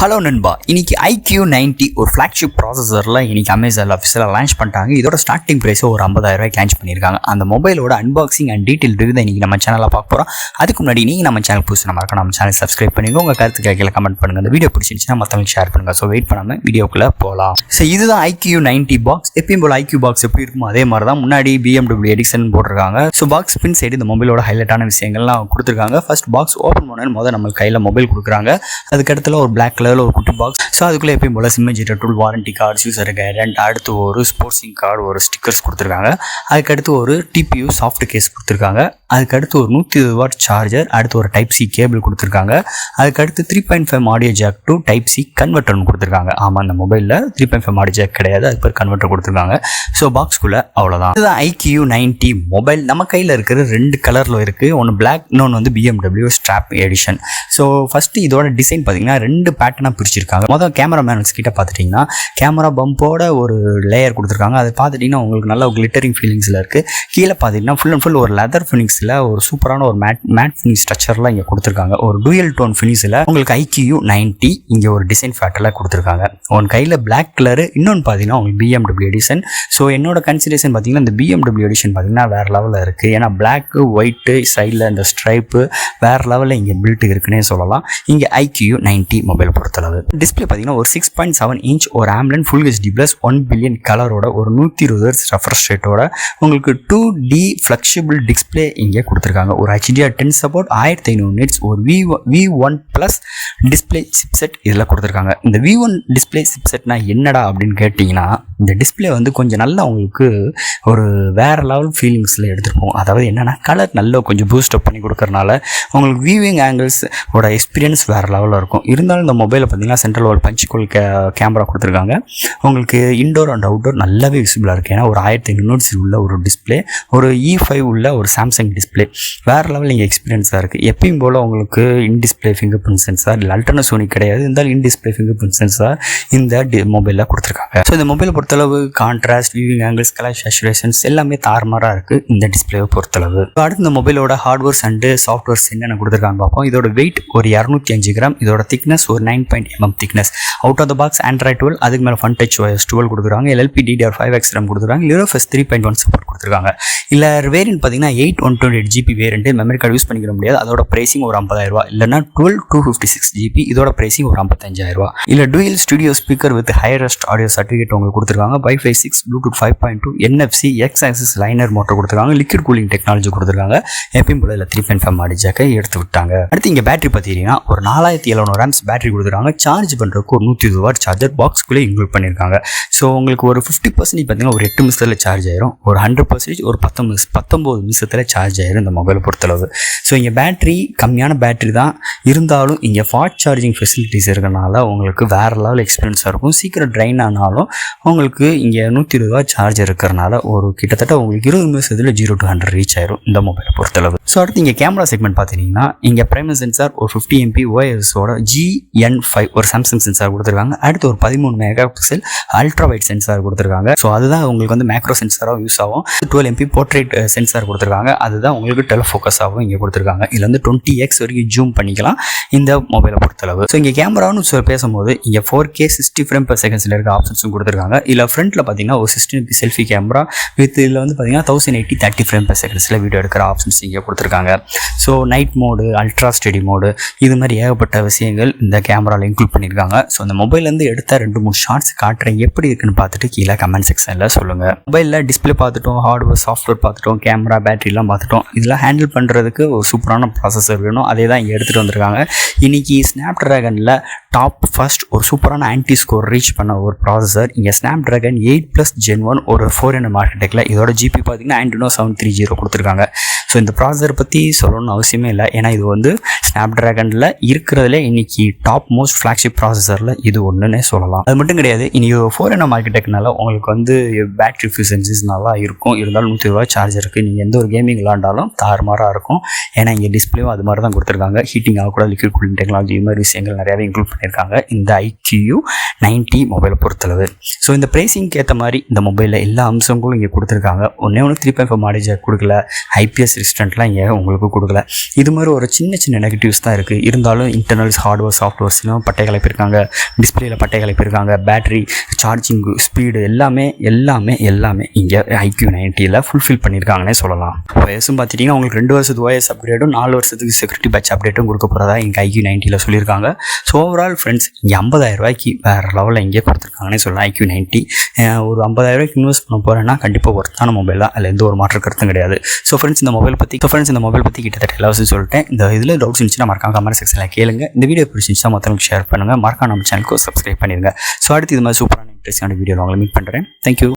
Hello நண்பா, இன்னைக்கு Iqoo 90 ஒரு ஃப்ளாக்ஷிப் ப்ராசஸரில் இன்னைக்கு அமேசான் ஆஃபீஸில் லான்ச் பண்ணிட்டாங்க. இதோட ஸ்டார்டிங் ப்ரைஸை ஒரு 50,000 லான்ச் பண்ணியிருக்காங்க. அந்த மொபைலோட அன்பாக்சிங் அண்ட் டீட்டெயில் ரிவ்யூ தான் இன்னைக்கு நம்ம சேனலில் பார்க்க போகிறோம். அதுக்கு முன்னாடி நீங்கள் நம்ம சேனல் புதுசு நம்ம சேனல் சப்ஸ்கிரைப் பண்ணுங்க. உங்கள் கருத்துக்களை கீழே கமெண்ட் பண்ணுங்கள். அந்த வீடியோ பிடிச்சிருந்துச்சுன்னா மற்றவங்களுக்கு ஷேர் பண்ணுங்கள். ஸோ வெயிட் பண்ணாமல் வீடியோக்குள்ளே போகலாம். ஸோ இதுதான் Iqoo 90 பாக்ஸ். எப்பயும் போல் Iqoo பாக்ஸ் எப்படி இருக்குமோ அதே மாதிரி தான். முன்னாடி BMW எடிஷன் போட்டிருக்காங்க. ஸோ பாக்ஸ் பின் சைடு இந்த மொபைலோட ஹைலைட்டான விஷயங்கள்லாம் கொடுத்துருக்காங்க. ஃபர்ஸ்ட் பாக்ஸ் ஓப்பன் பண்ணணும் முதல் நம்ம கையில் மொபைல் கொடுக்குறாங்க. அதுக்கடுத்துல ஒரு பிளாக் கலரில் ஒரு குட்டி பாக்ஸ். ஸோ அதுக்குள்ளே எப்பயும் போல் SIM zero tool, warranty card, user guide, அடுத்து ஒரு ஸ்போர்ட்ஸிங் கார்டு, ஒரு ஸ்டிக்கர்ஸ் கொடுத்துருக்காங்க. அதுக்கடுத்து ஒரு டிபியூ சாஃப்ட் கேஸ் கொடுத்துருக்காங்க. அதுக்கடுத்து ஒரு 120 வாட் சார்ஜர், அடுத்து ஒரு டைப் சி கேபிள் கொடுத்துருக்காங்க. அதுக்கடுத்து 3.5 audio jack to type C converter கொடுத்துருக்காங்க. ஆமாம், அந்த மொபைலில் 3.5 ஆடியோ ஜாக் கிடையாது, அது பேர் கன்வெர்டர் கொடுத்துருக்காங்க. ஸோ பாக்ஸ்குள்ளே அவ்வளோதான். இதுதான் Iqoo 90 மொபைல். நம்ம கையில் இருக்கிற ரெண்டு கலரில் இருக்குது. ஒன்று பிளாக், இன்னொன்று வந்து BMW strap edition. So first இதோட டிசைன் பார்த்தீங்கன்னா ரெண்டு பேட்டர்னாக பிரிச்சிருக்காங்க. மொதல் கேமராமேன்ஸ் கிட்ட பார்த்துட்டிங்கன்னா கேமரா பம்போட ஒரு லேயர் கொடுத்துருக்காங்க. அதை பார்த்துட்டிங்கன்னா உங்களுக்கு நல்ல கிளிட்டரிங் ஃபீலிங்ஸில் இருக்குது. கீழே பார்த்தீங்கன்னா ஃபுல் அண்ட் ஃபுல் ஒரு லெதர் ஃபினிக்ஸில் ஒரு சூப்பரான ஒரு மேட் ஃபினிஷ் ஸ்ட்ரக்சரில் இங்கே கொடுத்துருக்காங்க. ஒரு டூயல் டோன் ஃபினிஷில் உங்களுக்கு Iqoo 90 இங்கே ஒரு டிசைன் ஃபேட்டரில் கொடுத்துருக்காங்க. ஒன் கையில் பிளாக் கலரு, இன்னொன்று பார்த்தீங்கன்னா உங்களுக்கு BMW எடிஷன். ஸோ என்னோட கன்சிடரேஷன் பார்த்தீங்கன்னா இந்த BMW எடிஷன் பார்த்தீங்கன்னா வேறு லெவலில் இருக்குது. ஏன்னா பிளாக்கு ஒயிட்டு சைடில் இந்த ஸ்ட்ரைப்பு வேறு லெவலில் இங்கே பில்ட் இருக்குன்னே சொல்லலாம். இங்கே Iqoo 90 மொபைல் பொறுத்தளவு டிஸ்பிளே பார்த்தீங்கன்னா ஒரு 6.7 இன்ச் ஒரு AMOLED full HD plus 1 billion கலரோட ஒரு 120 Hz ரெஃப்ரெஷ் ரேட்டோட உங்களுக்கு 2D ஃப்ளெக்சிபிள் டிஸ்பிளே இங்கே கொடுத்துருக்காங்க. ஒரு HDR10 சப்போர்ட், 1500 நிட்ஸ், ஒரு V1 ப்ளஸ் டிஸ்பிளே சிப்செட் இதில் கொடுத்துருக்காங்க. இந்த V1 டிஸ்பிளே சிப்செட்னா என்னடா அப்படின்னு கேட்டிங்கன்னா, இந்த டிஸ்பிளே வந்து கொஞ்சம் நல்லா உங்களுக்கு ஒரு வேறு லெவல் ஃபீலிங்ஸில் எடுத்துருப்போம். அதாவது என்னென்னா கலர் நல்லா கொஞ்சம் பூஸ்டப் பண்ணி கொடுக்கறனால உங்களுக்கு வியூவிங் ஆங்கிள்ஸோட எக்ஸ்பீரியன்ஸ் வேறு லெவலில் இருக்கும். இருந்தாலும் இந்த மொபைலில் பார்த்தீங்கன்னா சென்ட்ரல் ஒரு பஞ்சுக்கோல் கேமரா கொடுத்துருக்காங்க. உங்களுக்கு இன்டோர் அண்ட் அவுட்டோர் நல்லாவே விசிபிளாக இருக்குது. ஏன்னா ஒரு 1500 நிட்ஸ் உள்ள ஒரு டிஸ்பிளே, ஒரு E5 உள்ள ஒரு சாம்சங் டிஸ்பிளே வேறு லெவலில் இங்கே எக்ஸ்பீரியன்ஸாக இருக்குது. எப்பயும் போல் உங்களுக்கு in display fingerprint sensor இல்லை அல்ட்ராசோனிக் கிடையாது, இருந்தாலும் in display fingerprint sensor இந்த மொபைலில் கொடுத்துருக்காங்க. ஸோ இந்த மொபைலை பொறுத்தளவு contrast, viewing angles, colour saturations எல்லாமே தாறுமாறாக இருக்குது இந்த டிஸ்பிளேவை பொறுத்தளவு. அடுத்து இந்த மொபைலோட ஹார்ட்வேர்ஸ் அண்டு சாஃப்ட்வேர்ஸ் என்னென்ன கொடுத்துருக்காங்க பார்ப்போம். இதோட வெயிட் ஒரு 205 கிராம், இதோட திக்னஸ் ஒரு 9.mm thickness. Out of the box Android 12, அதுக்கு மேலே ஃபன் டச் OS 12 கொடுத்துருக்காங்க. LLP DDR5X RAM கொடுத்துருக்காங்க. UFS 3.1 சப்போர்ட் கொடுத்துருக்காங்க. இல்லை வேரியன்ட் பார்த்தீங்கன்னா 8 128 GB variant memory card use பண்ணிக்கிற முடியாது. அதோட பிரைசிங் ஒரு 50,000. இல்லைனா 12 256 GB, இதோட பிரைசிங் ஒரு 55,000. இல்லை dual studio speaker with high res audio certificate உங்களுக்கு கொடுத்துருக்காங்க. Wi-Fi 6, Bluetooth 5.2, NFC, X-axis linear motor கொடுத்துருக்காங்க. லிக்விட் கூலிங் டெக்னாலஜி கொடுத்துருக்காங்க. எப்பயும் போல இல்லை 3.5 ஆடியோ ஜாக்கை எடுத்து விட்டாங்க. அடுத்து இங்கே பேட்டரி பார்த்தீங்கன்னா ஒரு 4700 ஆம்ஸ் பேட்டரி கொடுத்துருக்காங்க. சார்ஜ் பண்ணுறதுக்கு ஒரு 120 வாட் சார்ஜர் பாக்ஸ்குள்ளே இன்க்ளூட் பண்ணியிருக்காங்க. ஸோ உங்களுக்கு ஒரு 50% பார்த்தீங்கன்னா ஒரு 8 நிமிஷத்தில் சார்ஜ் ஆயிரும். ஒரு 100% ஒரு 19 நிமிஷத்தில் சார்ஜ் ஆயிரும் இந்த மொபைலை பொறுத்தளவு. ஸோ இங்கே பேட்டரி கம்மியான பேட்டரி தான், இருந்தாலும் இங்கே ஃபாஸ்ட் சார்ஜிங் ஃபெசிலிட்டிஸ் இருக்கனால உங்களுக்கு வேறு லெவல் எக்ஸ்பீரியன்ஸாக இருக்கும். சீக்கிரம் ட்ரைன் ஆனாலும் உங்களுக்கு இங்கே 120 வாட் சார்ஜர் இருக்கிறனால ஒரு கிட்டத்தட்ட உங்களுக்கு 20 நிமிஷத்தில் 0 to 100 ரீச் ஆயிரும் இந்த மொபைலை பொறுத்தளவு. ஸோ அடுத்து இங்கே கேமரா செக்மெண்ட் பார்த்தீங்கன்னா இங்கே பிரைமரி சென்சார் ஒரு 50 MP OISோட GN5 ஒரு சாம்சங் சென்சார் கொடுத்துருக்காங்க. அடுத்து ஒரு 13 mega pixel ultra wide sensor கொடுத்துருக்காங்க. ஸோ அதுதான் உங்களுக்கு வந்து மேக்ரோ சென்சாராக யூஸ் ஆகும். 12 MP போர்ட்ரேட் சென்சார் கொடுத்துருக்காங்க. அதுதான் உங்களுக்கு டெலஃபோக்கஸாகவும் இங்கே கொடுத்துருக்காங்க. இதில் வந்து 20x வரைக்கும் ஜூம் பண்ணிக்கலாம் இந்த மொபைலை பொறுத்தளவு. ஸோ இங்கே கேமரான்னு பேசும்போது இங்கே 4K 60 ஃப்ரேம் per செகண்ட்ஸில் இருக்க ஆப்ஷன்ஸும் கொடுத்துருக்காங்க. இதில் ஃப்ரண்ட்டில் பார்த்தீங்கன்னா ஒரு 16 MP செல்ஃபி கேமரா வித் இதில் வந்து பார்த்தீங்கன்னா 1080 30 ஃப்ரேம் per செகண்ட்ஸில் வீடியோ எடுக்கிற ஆப்ஷன்ஸ் இங்கே கொடுத்துருக்காங்க. So night mode, ultra study mode, இது மாதிரி ஏகப்பட்ட விஷயங்கள் இந்த கேமராவில் இன்க்ளூட் பண்ணியிருக்காங்க. ஸோ அந்த மொபைல்லேருந்து எடுத்த 2-3 ஷார்ட்ஸ் காட்டுறேன், எப்படி இருக்குன்னு பார்த்துட்டு கீழே கமெண்ட் செக்ஷனில் சொல்லுங்கள். மொபைலில் டிஸ்பிளே பார்த்துட்டோம், ஹார்ட்வேர் சாஃப்ட்வேர் பார்த்துட்டோம், கேமரா பேட்டரிலாம் பார்த்துட்டோம். இதெல்லாம் ஹேண்டில் பண்ணுறதுக்கு ஒரு சூப்பரான ப்ராசஸர் வேணும். அதே தான் இங்கே எடுத்துகிட்டு வந்திருக்காங்க. இன்றைக்கி ஸ்னாப்ட்ராகனில் டாப் ஃபர்ஸ்ட் ஒரு சூப்பரான ஆன்டி ஸ்கோர் ரீச் பண்ண ஒரு ப்ராசஸர் இங்கே ஸ்னாப்ட்ராகன் 8+ Gen 1 ஒரு 400 ஆர்கிடெக்டில். இதோட ஜிபி பார்த்தீங்கன்னா Adreno 730 கொடுத்துருக்காங்க. ஸோ இந்த ப்ராசஸர் பற்றி சொல்லணும்னு அவசியமே இல்லை. ஏன்னா இது வந்து ஸ்னாப்ட்ராகனில் இருக்கிறதுல இன்றைக்கி டாப் மோஸ்ட் ஃப்ளாக்ஷிப் ப்ராசஸரில் இது ஒன்றுன்னே சொல்லலாம். அது மட்டும் கிடையாது, இன்றைக்கி 400 ஆர்கிடெக்ட்னால உங்களுக்கு வந்து பேட்டரி எஃபிஷியன்சிஸ் நல்லா இருக்கும். இருந்தாலும் 120 வாட் சார்ஜ் இருக்குது. நீங்கள் எந்த ஒரு கேமிங் விளாண்டாலும் தாறுமாறாக இருக்கும். ஏன்னா இங்கே டிஸ்பிளேவும் அது மாதிரி தான் கொடுத்துருக்காங்க. ஹீட்டிங் ஆகக்கூட லிக்விட் கூலிங் டெக்னாலஜி இது மாதிரி விஷயங்கள் நிறையாவே இன்க்ளூட் பண்ணியிருக்காங்க இந்த Iqoo 90 மொபைலை பொறுத்தளவு. ஸோ இந்த ப்ரைஸிங்க்கு ஏற்ற மாதிரி இந்த மொபைலில் எல்லா அம்சங்களும் இங்கே கொடுத்துருக்காங்க. ஒன்று 3.5 ஆடியோ ஜாக் கொடுக்கல, IPS ரெசிஸ்டன்ட்லாம் இங்கே உங்களுக்கு கொடுக்கல. இது மாதிரி ஒரு சின்ன நெகட்டிவ்ஸ் தான் இருக்குது. இருந்தாலும் இன்டர்னல்ஸ், ஹார்ட்வேர், சாஃப்ட்வேர்ஸ்லையும் சிஸ்டம்லாம் பட்டை கிளப்பியிருக்காங்க, டிஸ்பிளேயில் பட்டை கிளப்பியிருக்காங்க, பேட்டரி சார்ஜிங் ஸ்பீடு எல்லாமே இங்கே iQOO ஃபுல்ஃபில் பண்ணியிருக்காங்கன்னே சொல்லலாம். ஓஎஸும் பார்த்துட்டிங்கன்னா உங்களுக்கு 2 வருஷத்துக்கு ஓஎஸ் அப்கிரேடும் 4 வருஷத்துக்கு செக்யூரிட்டி பேட்ச் அப்டேட்டும் கொடுக்க போகிறதா இங்கே iQOO சொல்லியிருக்காங்க. ஸோ ஓவரால் ஃப்ரெண்ட்ஸ் இங்கே 50,000 வேறு லெவலில் இங்கே கொடுத்துருக்காங்கன்னே சொல்லலாம். iQOO ஒரு 50,000 இன்வெஸ்ட் பண்ண போகிறேன்னா கண்டிப்பாக ஒர்த்தான மொபைல் தான், அதில் எந்த ஒரு மாற்று கருத்தும் கிடையாது. ஸோ ஃப்ரெண்ட்ஸ் இந்த மொபைல் பற்றி கிட்டத்தட்ட எல்லாத்தையும் சொல்லிட்டேன். இந்த இதில் டவுட்ஸ் இருந்துச்சுன்னா மறக்காம கமெண்ட் செக்ஷனில் கேளுங்க. இந்த வீடியோ பிடிச்சிருந்துச்சுன்னா மற்றவங்களுக்கு ஷேர் பண்ணுங்கள். மறக்காம நம்ம சேனலுக்கு சப்ஸ்கிரைப் பண்ணிடுங்க. ஸோ அடுத்து இது மாதிரி சூப்பரான இன்ட்ரெஸ்டான வீடியோவில் உங்களை மீட் பண்ணுறேன். தேங்க்யூ.